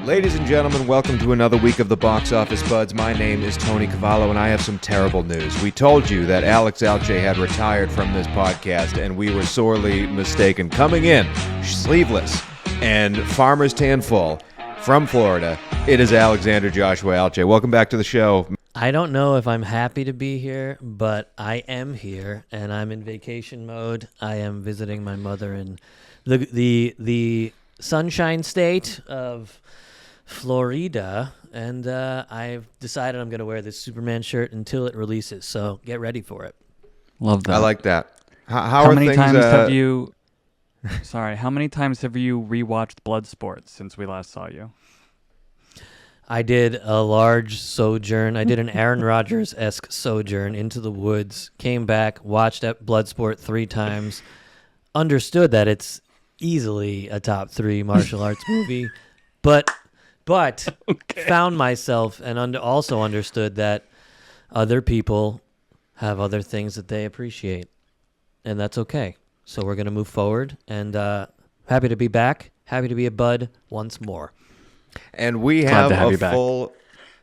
Ladies and gentlemen, welcome to another week of the Box Office Buds. My name is Tony Cavallo, and I have some terrible news. We told you that Alex Alche had retired from this podcast, and we were sorely mistaken. Coming in, sleeveless and farmer's tan full, from Florida, it is Alexander Joshua Alche. Welcome back to the show. I don't know if I'm happy to be here, but I am here, and I'm in vacation mode. I am visiting my mother in the Sunshine State of Florida, and I've decided I'm going to wear this Superman shirt until it releases, so get ready for it. Love that. I like that. How many things, times have you... Sorry, how many times have you rewatched Bloodsport since we last saw you? I did a large sojourn. I did an Aaron Rodgers-esque sojourn into the woods, came back, watched Bloodsport 3 times, understood that it's easily a top 3 martial arts movie, but okay. Found myself and also understood that other people have other things that they appreciate, and that's okay. So we're going to move forward, and happy to be back, happy to be a bud once more. And we have a full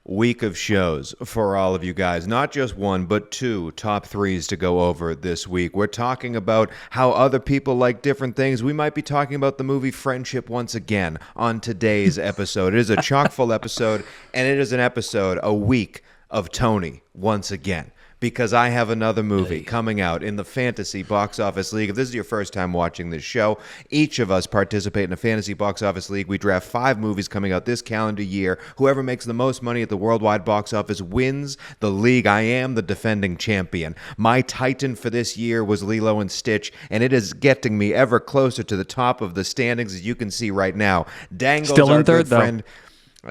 week of shows for all of you guys. Not just one, but 2 top 3s to go over this week. We're talking about how other people like different things. We might be talking about the movie Friendship once again on today's episode. It is a chock-full episode, and it is an episode, a week of Tony once again. Because I have another movie coming out in the Fantasy Box Office League. If this is your first time watching this show, each of us participate in a Fantasy Box Office League. We draft 5 movies coming out this calendar year. Whoever makes the most money at the worldwide box office wins the league. I am the defending champion. My titan for this year was Lilo and Stitch, and it is getting me ever closer to the top of the standings, as you can see right now. Dangle's still in our third, good friend.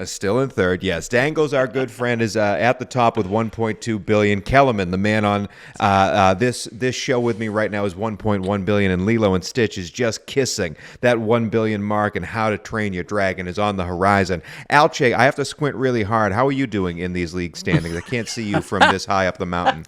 Still in third, yes. Dango's our good friend is at the top with 1.2 billion. Kellerman, the man on this show with me right now, is 1.1 billion, and Lilo and Stitch is just kissing that 1 billion mark. And How to Train Your Dragon is on the horizon. Alche, I have to squint really hard. How are you doing in these league standings? I can't see you from this high up the mountain.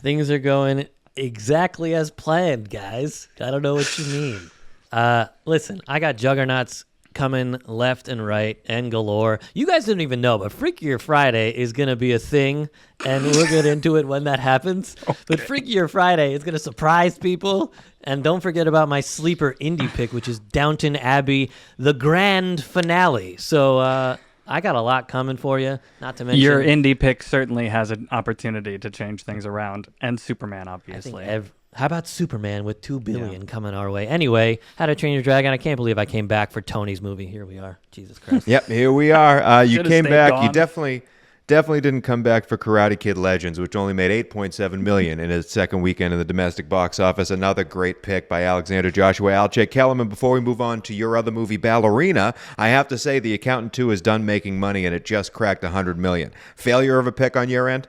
Things are going exactly as planned, guys. I don't know what you mean. Listen, I got juggernauts coming left and right and galore. You guys didn't even know, but Freakier Friday is going to be a thing, and we'll get into it when that happens. Okay. But Freakier Friday is going to surprise people, and don't forget about my sleeper indie pick, which is Downton Abbey, the grand finale. So I got a lot coming for you, not to mention... Your indie pick certainly has an opportunity to change things around, and Superman, obviously. How about Superman with $2 billion coming our way? Anyway, How to Train Your Dragon. I can't believe I came back for Tony's movie. Here we are. Jesus Christ. Yep, here we are. You came back. Gone. You definitely didn't come back for Karate Kid Legends, which only made $8.7 million in its second weekend in the domestic box office. Another great pick by Alexander Joshua Alche. Kellerman, before we move on to your other movie, Ballerina, I have to say The Accountant 2 is done making money, and it just cracked $100 million. Failure of a pick on your end?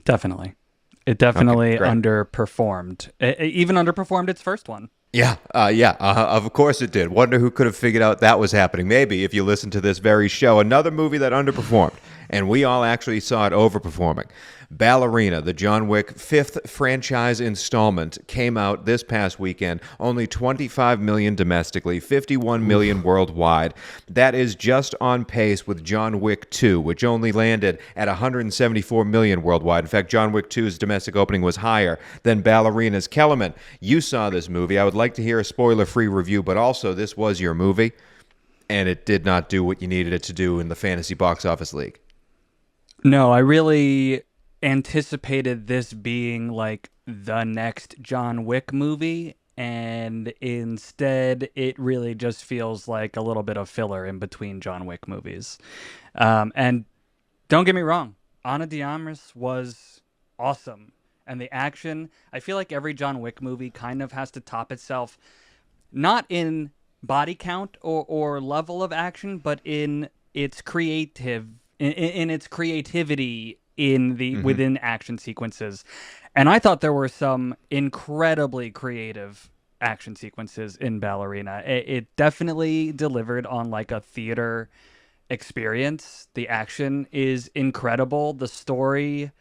Definitely. It definitely underperformed. It even underperformed its first one. Yeah, of course it did. Wonder who could have figured out that was happening. Maybe if you listen to this very show. Another movie that underperformed, and we all actually saw it overperforming. Ballerina, the John Wick 5th franchise installment, came out this past weekend. Only $25 million domestically, $51 million worldwide. That is just on pace with John Wick 2, which only landed at $174 million worldwide. In fact, John Wick 2's domestic opening was higher than Ballerina's. Kellerman, you saw this movie. I would like to hear a spoiler-free review, but also this was your movie, and it did not do what you needed it to do in the Fantasy Box Office League. No, I really anticipated this being like the next John Wick movie, and instead it really just feels like a little bit of filler in between John Wick movies. And don't get me wrong, Ana de Armas was awesome, and the action, I feel like every John Wick movie kind of has to top itself, not in body count or level of action, but in its in its creativity in the within action sequences. And I thought there were some incredibly creative action sequences in Ballerina. It definitely delivered on like a theater experience. The action is incredible. The story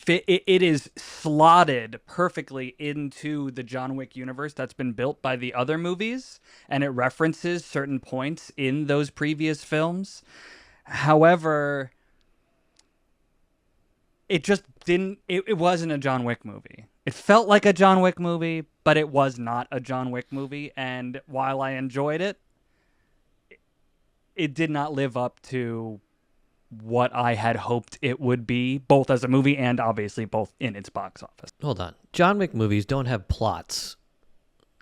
it is slotted perfectly into the John Wick universe that's been built by the other movies, and it references certain points in those previous films. However, it just didn't, it wasn't a John Wick movie. It felt like a John Wick movie, but it was not a John Wick movie. And while I enjoyed it, it did not live up to what I had hoped it would be, both as a movie and obviously both in its box office. Hold on. John Wick movies don't have plots.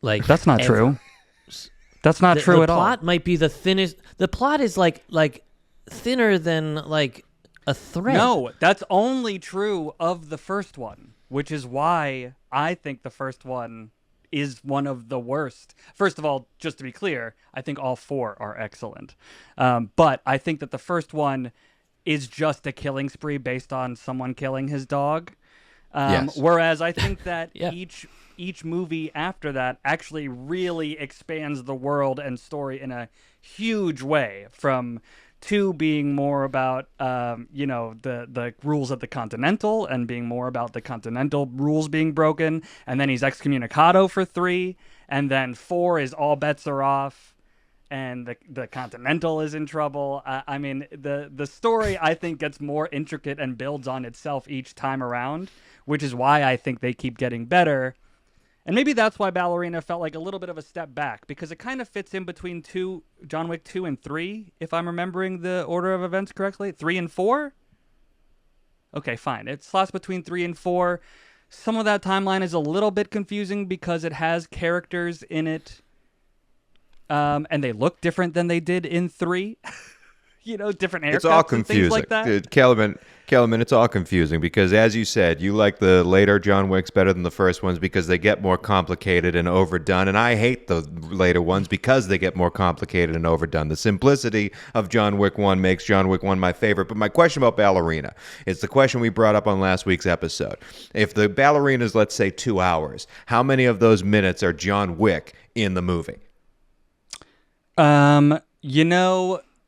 Like That's not true. That's not true at all. The plot might be the thinnest. The plot is like thinner than like a thread. No, that's only true of the first one, which is why I think the first one is one of the worst. First of all, just to be clear, I think all four are excellent. But I think that the first one is just a killing spree based on someone killing his dog. Yes. Whereas I think that Yeah. each movie after that actually really expands the world and story in a huge way, from 2 being more about the rules of the Continental and being more about the Continental rules being broken, and then he's excommunicado for 3, and then 4 is all bets are off and the Continental is in trouble. I mean, the story, I think, gets more intricate and builds on itself each time around, which is why I think they keep getting better. And maybe that's why Ballerina felt like a little bit of a step back, because it kind of fits in between John Wick 2 and 3, if I'm remembering the order of events correctly. 3 and 4? Okay, fine. It slots between 3 and 4. Some of that timeline is a little bit confusing because it has characters in it, and they look different than they did in 3. Different haircuts. It's all and things confusing. like that. Kellerman, it's all confusing because, as you said, you like the later John Wicks better than the first ones because they get more complicated and overdone, and I hate the later ones because they get more complicated and overdone. The simplicity of John Wick 1 makes John Wick 1 my favorite, but my question about Ballerina is the question we brought up on last week's episode. If the Ballerina is, let's say, 2 hours, how many of those minutes are John Wick in the movie?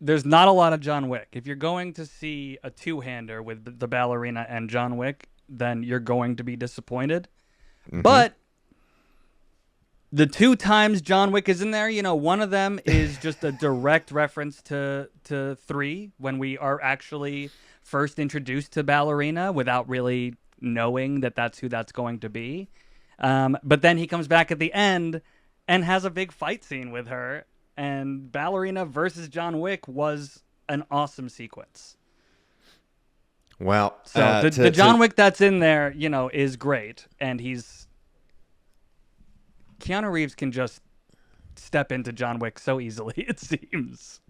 There's not a lot of John Wick. If you're going to see a two-hander with the Ballerina and John Wick, then you're going to be disappointed. Mm-hmm. But the 2 times John Wick is in there, one of them is just a direct reference to 3, when we are actually first introduced to Ballerina without really knowing that that's who that's going to be. But then he comes back at the end and has a big fight scene with her. And Ballerina versus John Wick was an awesome sequence. Well, so the John Wick that's in there, is great. And Keanu Reeves can just step into John Wick so easily, it seems.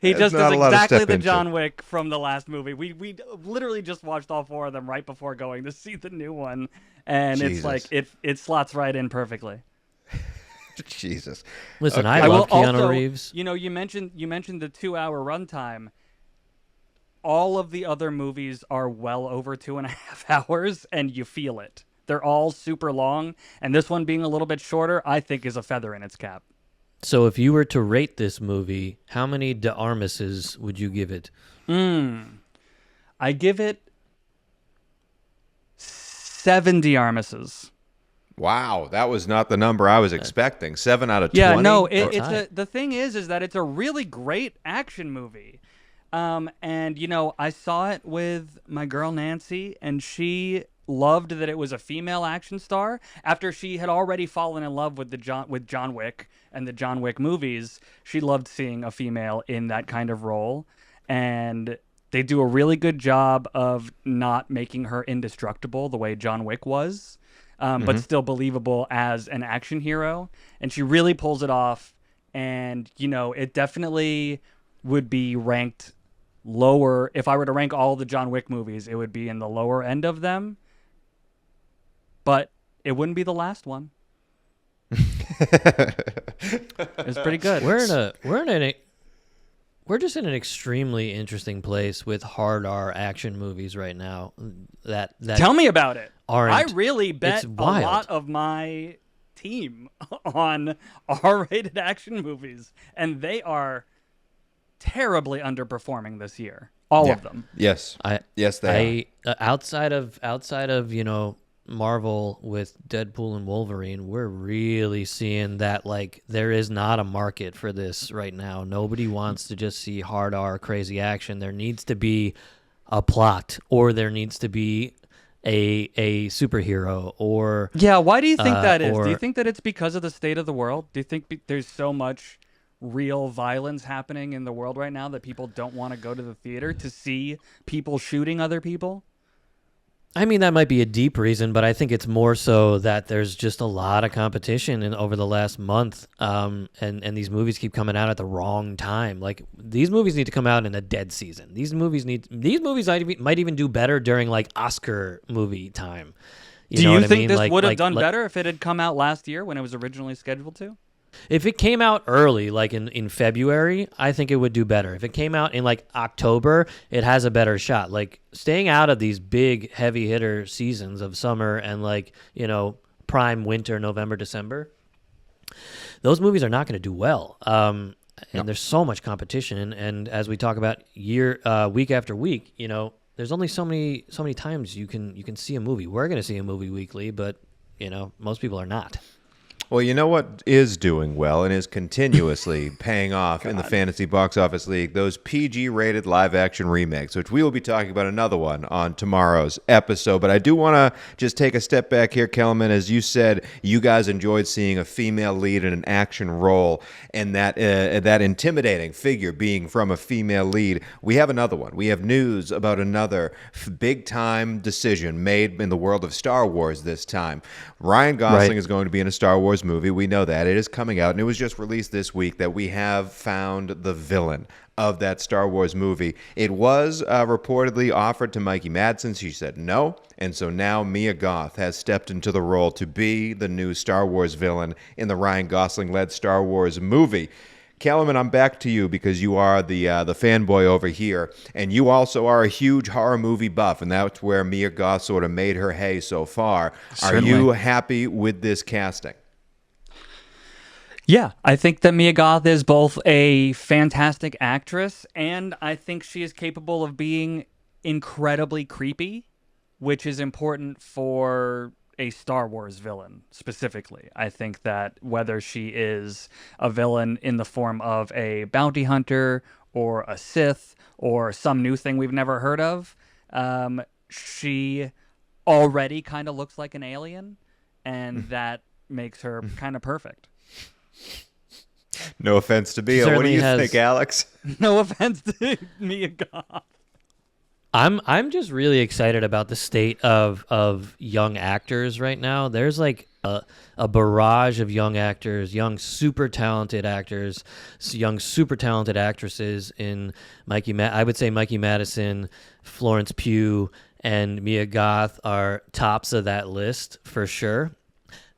He just does exactly the John Wick from the last movie. We literally just watched all 4 of them right before going to see the new one. And Jesus. It's like, it slots right in perfectly. Jesus. Listen, Okay. I love Keanu also, Reeves. You mentioned the 2-hour runtime. All of the other movies are well over 2.5 hours, and you feel it. They're all super long, and this one being a little bit shorter, I think, is a feather in its cap. So if you were to rate this movie, how many de Armases would you give it? I give it 70 Armises. Wow, that was not the number I was expecting. 7 out of 20. Yeah, no, the thing is that it's a really great action movie. And I saw it with my girl Nancy, and she loved that it was a female action star after she had already fallen in love with John Wick and the John Wick movies. She loved seeing a female in that kind of role, and they do a really good job of not making her indestructible the way John Wick was. But still believable as an action hero. And she really pulls it off. And, it definitely would be ranked lower. If I were to rank all the John Wick movies, it would be in the lower end of them. But it wouldn't be the last one. It's pretty good. We're just in an extremely interesting place with hard R action movies right now. That Tell me about it. I aren't. really bet It's a wild. lot of my team on R-rated action movies, and they are terribly underperforming this year. All of them. Yes. Yes, they are. Outside of Marvel with Deadpool and Wolverine, we're really seeing that like there is not a market for this right now. Nobody wants to just see hard R crazy action. There needs to be a plot, or there needs to be a superhero, or why do you think that is? or, Do you think that it's because of the state of the world? Do you think there's so much real violence happening in the world right now that people don't want to go to the theater to see people shooting other people? I mean, that might be a deep reason, but I think it's more so that there's just a lot of competition over the last month, and these movies keep coming out at the wrong time. Like, these movies need to come out in a dead season. These movies might even do better during like Oscar movie time. Do you think this would have done better if it had come out last year when it was originally scheduled to? If it came out early, like in February, I think it would do better. If it came out in like October, it has a better shot. Like, staying out of these big heavy hitter seasons of summer and like, prime winter, November, December, those movies are not going to do well. And there's so much competition. And as we talk about week after week, there's only so many times you can see a movie. We're going to see a movie weekly, but most people are not. Well, you know what is doing well and is continuously paying off in the Fantasy Box Office League? Those PG-rated live-action remakes, which we will be talking about another one on tomorrow's episode. But I do want to just take a step back here, Kellerman. As you said, you guys enjoyed seeing a female lead in an action role, and that intimidating figure being from a female lead. We have another one. We have news about another big-time decision made in the world of Star Wars this time. Ryan Gosling is going to be in a Star Wars movie. We know that. It is coming out, and it was just released this week that we have found the villain of that Star Wars movie. It was reportedly offered to Mikey Madsen. She said no, and so now Mia Goth has stepped into the role to be the new Star Wars villain in the Ryan Gosling-led Star Wars movie. Kellerman, I'm back to you because you are the fanboy over here, and you also are a huge horror movie buff, and that's where Mia Goth sort of made her hay so far. Certainly. Are you happy with this casting? Yeah, I think that Mia Goth is both a fantastic actress, and I think she is capable of being incredibly creepy, which is important for a Star Wars villain specifically. I think that whether she is a villain in the form of a bounty hunter or a Sith or some new thing we've never heard of, she already kind of looks like an alien, and that makes her kind of perfect. No offense to Mia. What do you think, Alex? No offense to Mia Goth. I'm just really excited about the state of young actors right now. There's like a barrage of young actors, young super talented actors, young super talented actresses in I would say Mikey Madison, Florence Pugh, and Mia Goth are tops of that list for sure.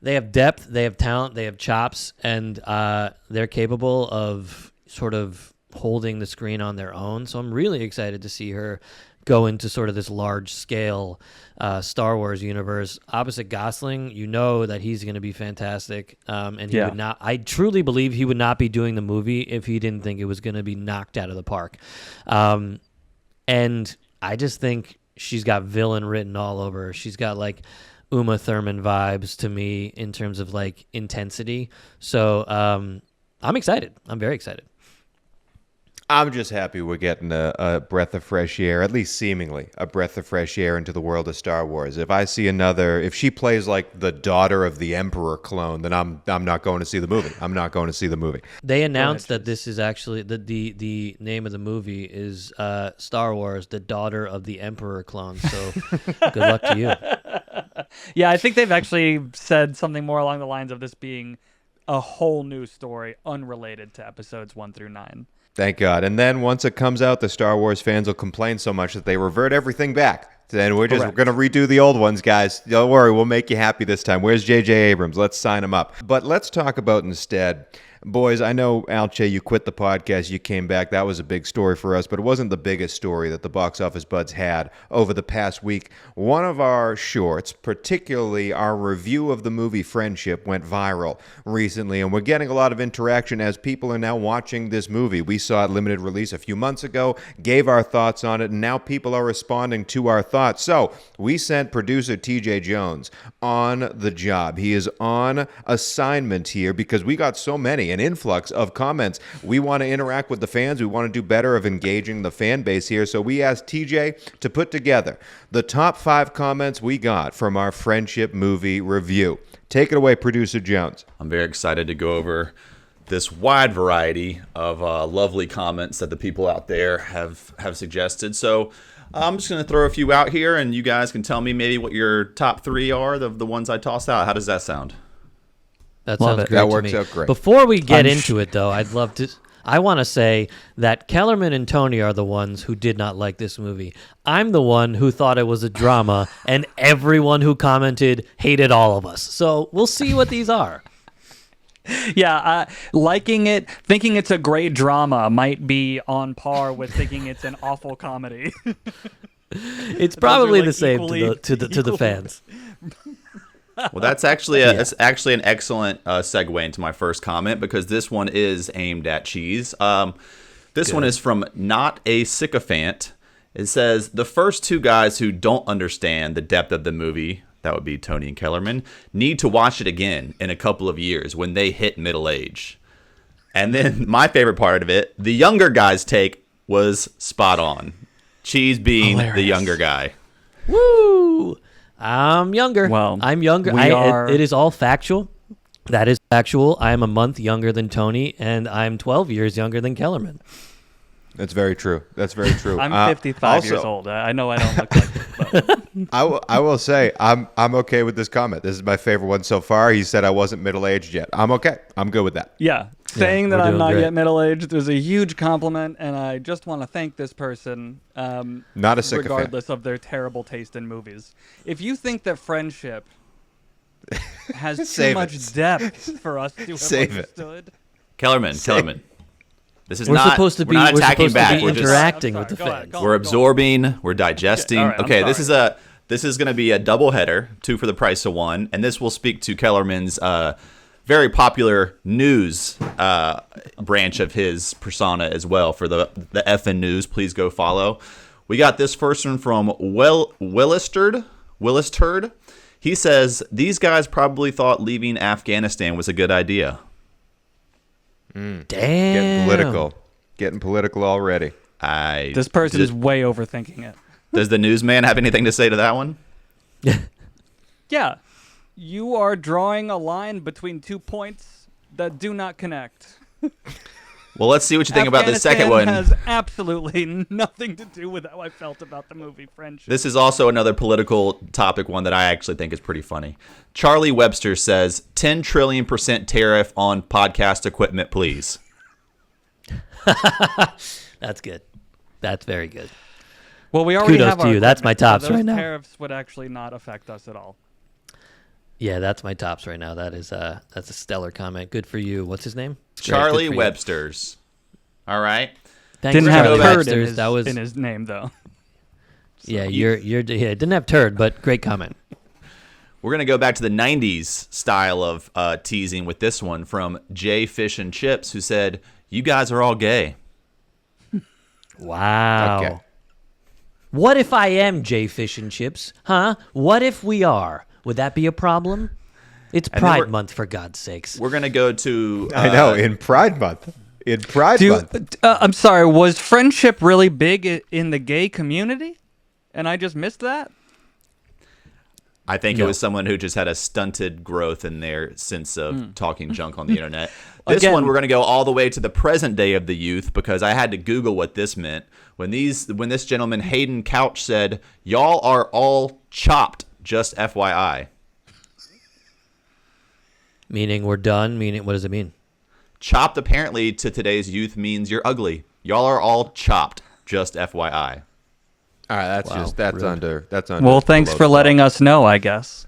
They have depth, they have talent, they have chops, and they're capable of sort of holding the screen on their own. So I'm really excited to see her go into sort of this large-scale Star Wars universe. Opposite Gosling, you know that he's going to be fantastic, and he would not. I truly believe he would not be doing the movie if he didn't think it was going to be knocked out of the park. And I just think she's got villain written all over her. She's got like Uma Thurman vibes to me in terms of like intensity. So I'm excited. I'm very excited. I'm just happy we're getting a breath of fresh air, at least seemingly a breath of fresh air into the world of Star Wars. If she plays like the daughter of the Emperor clone, then I'm not going to see the movie. I'm not going to see the movie. They announced that this is actually the name of the movie is Star Wars: The Daughter of the Emperor Clone. So good luck to you. Yeah, I think they've actually said something more along the lines of this being a whole new story unrelated to episodes 1 through 9. Thank God. And then once it comes out, the Star Wars fans will complain so much that they revert everything back Then we're going to redo the old ones, guys. Don't worry, we'll make you happy this time. Where's J.J. Abrams? Let's sign him up. But let's talk about instead. Boys, I know, Alche, you quit the podcast, you came back. That was a big story for us, but it wasn't the biggest story that the Box Office Buds had over the past week. One of our shorts, particularly our review of the movie Friendship, went viral recently, and we're getting a lot of interaction as people are now watching this movie. We saw it limited release a few months ago, gave our thoughts on it, and now people are responding to our thoughts. So we sent producer TJ Jones on the job. He is on assignment here because we got so many, an influx of comments. We want to interact with the fans. We want to do better of engaging the fan base here. So we asked TJ to put together the top 5 comments we got from our Friendship movie review. Take it away, producer Jones. I'm very excited to go over this wide variety of lovely comments that the people out there have suggested. So I'm just going to throw a few out here, and you guys can tell me maybe what your top 3 are, the ones I tossed out. How does that sound? That sounds great. That works out great. Before we get into it, though, I want to say that Kellerman and Tony are the ones who did not like this movie. I'm the one who thought it was a drama, and everyone who commented hated all of us. So we'll see what these are. Yeah, liking it, thinking it's a great drama might be on par with thinking it's an awful comedy. It's probably the same to the fans. Well, that's actually it's actually an excellent segue into my first comment, because this one is aimed at cheese. This one is from Not a Sycophant. It says, the first 2 guys who don't understand the depth of the movie, that would be Tony and Kellerman, need to watch it again in a couple of years when they hit middle age. And then my favorite part of it, the younger guy's take was spot on. Cheese being the younger guy. Woo! I'm younger. Well, I'm younger. It is all factual. That is factual. I am a month younger than Tony, and I'm 12 years younger than Kellerman. That's very true. That's very true. I'm 55 years old. I know I don't look like it. But. I will say I'm okay with this comment. This is my favorite one so far. He said I wasn't middle-aged yet. I'm okay. I'm good with that. Yeah. Saying that I'm not yet middle-aged is a huge compliment, and I just want to thank this person. Not a sycophant. Regardless of their terrible taste in movies. If you think that Friendship has too much depth for us to have understood. Kellerman. This is we're not. Supposed to be, we're not attacking supposed back. To be we're interacting with the fans. We're absorbing. We're digesting. Okay, this is going to be a double header, 2 for the price of 1, and this will speak to Kellerman's very popular news branch of his persona as well. For the FN News, please go follow. We got this first one from Willis Turd. He says, these guys probably thought leaving Afghanistan was a good idea. Damn. Getting political already. This person is way overthinking it. Does the newsman have anything to say to that one? Yeah. You are drawing a line between 2 points that do not connect. Well, let's see what you think about the second one. Has absolutely nothing to do with how I felt about the movie Friendship. This is also another political topic one that I actually think is pretty funny. Charlie Webster says, 10 trillion% tariff on podcast equipment, please. That's good. That's very good. Well, we already Kudos have to you. That's my tops right now. Tariffs would actually not affect us at all. Yeah, that's my tops right now. That's a stellar comment. Good for you. What's his name? Charlie Webster's. All right. Thanks, didn't have Charlie turd in his name though. So yeah, didn't have turd, but great comment. We're gonna go back to the '90s style of teasing with this one from Jay Fish and Chips, who said, "You guys are all gay." Wow. Okay. What if I am Jay Fish and Chips? Huh? What if we are? Would that be a problem? It's Pride Month, for God's sakes. We're going to go to... I know, in Pride Month. I'm sorry, was Friendship really big in the gay community? And I just missed that? I think it was someone who just had a stunted growth in their sense of talking junk on the internet. This one, we're going to go all the way to the present day of the youth, because I had to Google what this meant. When this gentleman, Hayden Couch, said, "Y'all are all chopped, just FYI." Meaning we're done? Meaning, what does it mean? Chopped, apparently, to today's youth means you're ugly. Y'all are all chopped, just FYI. All right, that's rude. under. Well, thanks for letting us know, I guess.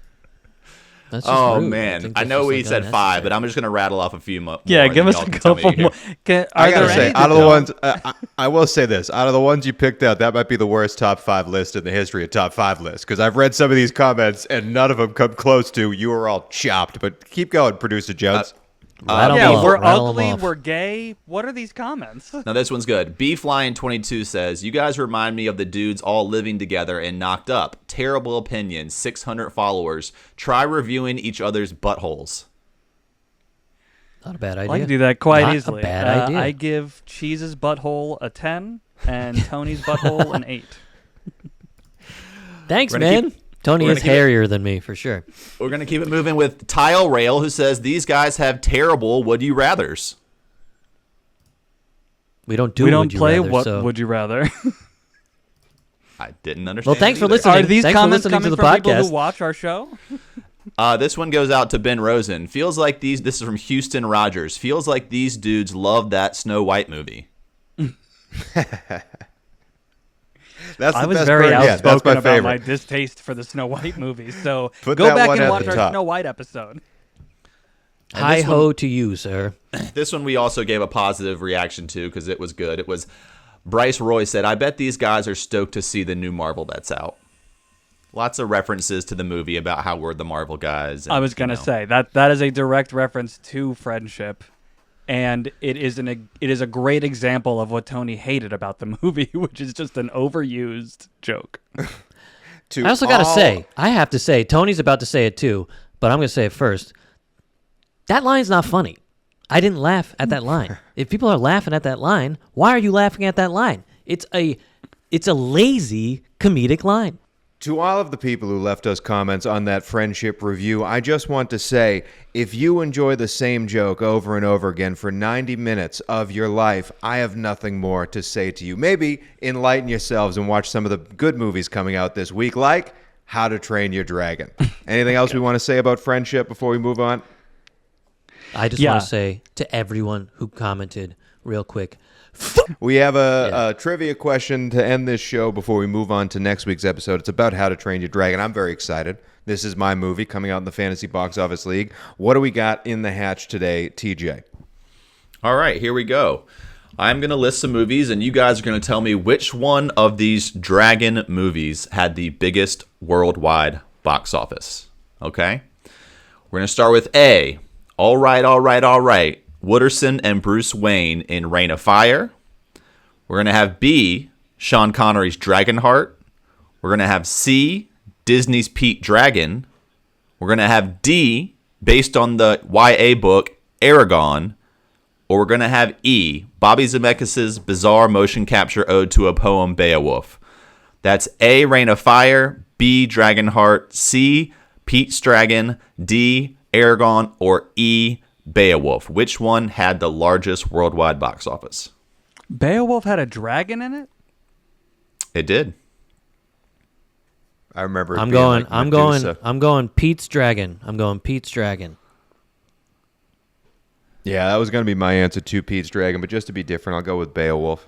That's just Oh rude. man, I I know we like said 5, but I'm just gonna rattle off a few more. Yeah, give and us y'all a can tell couple me more. here. I gotta there say, any out of that the ones, I will say this: out of the ones you picked out, that might be the worst top 5 list in the history of top 5 lists. Because I've read some of these comments, and none of them come close to. You were all chopped, but keep going, producer Jones. Rattle yeah, them off, we're rattle them ugly, off. we're gay. What are these comments? Now this one's good. Beeflion22 says, "You guys remind me of the dudes all living together and Knocked Up. Terrible opinion. 600 followers. Try reviewing each other's buttholes." Not a bad idea. I can do that quite Not easily. A bad idea. I give Cheese's butthole a 10 and Tony's butthole an 8. Thanks, We're gonna man. Tony we're is gonna keep it- hairier than me for sure. We're gonna keep it moving with Tile Rail, who says, "These guys have terrible would you rathers." We don't do. We don't Would You play Rather, What so. Would You Rather. I didn't understand. Well, thanks for either. listening. Are these Thanks for comments listening to coming the from people podcast. who watch our show? This one goes out to Ben Rosen. Feels like these. This is from Houston Rogers. Feels like these dudes love that Snow White movie. That's I the was best very part. Yeah, that's outspoken my about favorite. my distaste for the Snow White movies. So Put go that back one and at watch the our top. Snow White episode. Hi ho to you, sir. This one we also gave a positive reaction to because it was good. It was Bryce Roy said, "I bet these guys are stoked to see the new Marvel that's out." Lots of references to the movie about how we're the Marvel guys. And, I was gonna say that is a direct reference to Friendship, and it is a great example of what Tony hated about the movie, which is just an overused joke. I also got to say, I have to say, Tony's about to say it too, but I'm going to say it first. That line's not funny. I didn't laugh at that line. If people are laughing at that line, why are you laughing at that line? It's a lazy comedic line. To all of the people who left us comments on that Friendship review, I just want to say, if you enjoy the same joke over and over again for 90 minutes of your life, I have nothing more to say to you. Maybe enlighten yourselves and watch some of the good movies coming out this week, like How to Train Your Dragon. Anything else we want to say about Friendship before we move on? I just want to say to everyone who commented real quick, we have a trivia question to end this show before we move on to next week's episode. It's about How to Train Your Dragon. I'm very excited. This is my movie coming out in the Fantasy Box Office League. What do we got in the hatch today, TJ? All right, here we go. I'm going to list some movies, and you guys are going to tell me which one of these dragon movies had the biggest worldwide box office. Okay? We're going to start with A. All right. Wooderson and Bruce Wayne in Reign of Fire. We're going to have B. Sean Connery's Dragonheart. We're going to have C. Disney's Pete Dragon. We're going to have D. Based on the YA book, Aragon. Or we're going to have E. Bobby Zemeckis' bizarre motion capture ode to a poem, Beowulf. That's A. Reign of Fire. B. Dragonheart. C. Pete's Dragon. D. Aragon. Or E. Beowulf. Which one had the largest worldwide box office? Beowulf had a dragon in it? It did. I remember. I'm going Pete's Dragon. I'm going Pete's Dragon. Yeah, that was going to be my answer to Pete's Dragon, but just to be different, I'll go with Beowulf.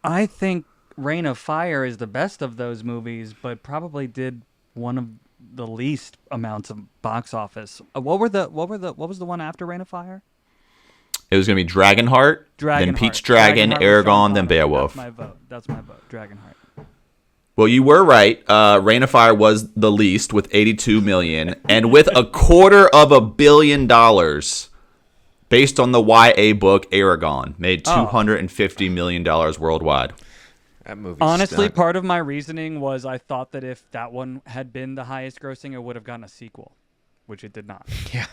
I think Reign of Fire is the best of those movies, but probably did one of the least amounts of box office. What was the one after Reign of Fire? It was going to be Dragonheart, then Pete's Dragon, Aragon, then Beowulf. That's my vote. Dragonheart. Well, you were right. Reign of Fire was the least with 82 million, and with $250 million, based on the YA book Aragon, made $250 million worldwide. That movie. Honestly, stunk. part of my reasoning was I thought that if that one had been the highest grossing, it would have gotten a sequel, which it did not. Yeah,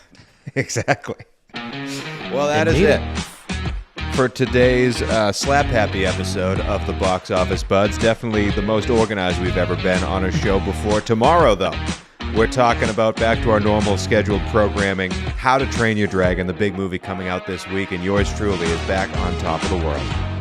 exactly. Well, that is it for today's Slap Happy episode of the Box Office Buds. Definitely the most organized we've ever been on a show before. Tomorrow, though, we're talking about back to our normal scheduled programming, How to Train Your Dragon, the big movie coming out this week, and yours truly is back on top of the world.